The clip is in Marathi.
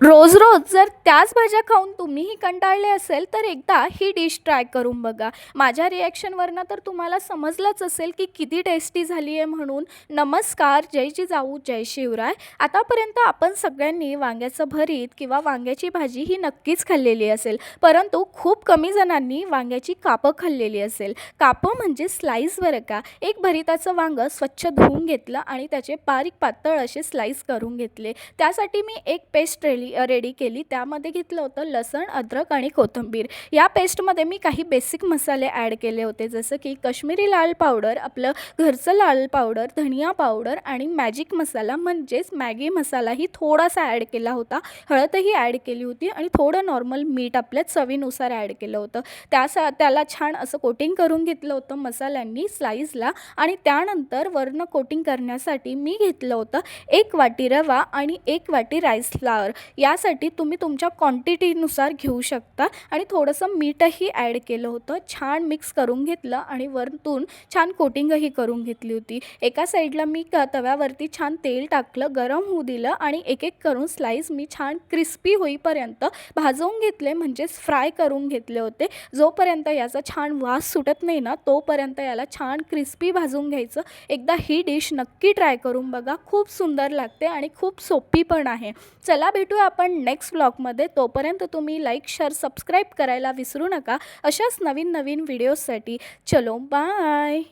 रोज रोज जर त्याच भाज्या खाऊन तुम्हीही कंटाळले असेल तर एकदा ही डिश ट्राय करून बघा. माझ्या रिॲक्शनवरनं तर तुम्हाला समजलंच असेल की किती टेस्टी झाली आहे म्हणून. नमस्कार, जय जिजाऊ, जय शिवराय. आतापर्यंत आपण सगळ्यांनी वांग्याचं भरीत किंवा वांग्याची भाजी ही नक्कीच खाल्लेली असेल, परंतु खूप कमी जणांनी वांग्याची कापं खाल्लेली असेल. कापं म्हणजे स्लाईस बरं का. एक भरीताचं वांगं स्वच्छ धुवून घेतलं आणि त्याचे बारीक पातळ असे स्लाईस करून घेतले. त्यासाठी मी एक पेस्ट रेडी केली. त्यामध्ये घेतलं होतं लसण, अद्रक आणि कोथिंबीर. या पेस्टमध्ये मी काही बेसिक मसाले ॲड केले होते, जसं की काश्मीरी लाल पावडर, आपलं घरचं लाल पावडर, धनिया पावडर आणि मॅजिक मसाला म्हणजेच मॅगी मसालाही थोडासा ॲड केला होता. हळदही ॲड केली होती आणि थोडं नॉर्मल मीठ आपल्या चवीनुसार ॲड केलं होतं. त्याला छान असं कोटिंग करून घेतलं होतं मसाल्यांनी स्लाईसला. आणि त्यानंतर वरनं कोटिंग करण्यासाठी मी घेतलं होतं 1 वाटी रवा आणि 1 वाटी राईस फ्लावर. यासाठी तुम्ही तुमच्या क्वांटिटीनुसार घेऊ शकता. आणि थोडंसं मीठही ॲड केलं होतं. छान मिक्स करून घेतलं आणि वरतून छान कोटिंगही करून घेतली होती. एका साईडला मी तव्यावरती छान तेल टाकलं, गरम होऊ दिलं आणि एक एक करून स्लाईस मी छान क्रिस्पी होईपर्यंत भाजवून घेतले, म्हणजेच फ्राय करून घेतले होते. जोपर्यंत याचा छान वास सुटत नाही ना, तोपर्यंत याला छान क्रिस्पी भाजून घ्यायचं. एकदा ही डिश नक्की ट्राय करून बघा. खूप सुंदर लागते आणि खूप सोपी पण आहे. चला भेटूया आपण नेक्स्ट व्लॉगमध्ये. तोपर्यंत तुम्ही लाईक, शेअर, सबस्क्राईब करायला विसरू नका अशाच नवीन नवीन व्हिडिओजसाठी. चलो बाय.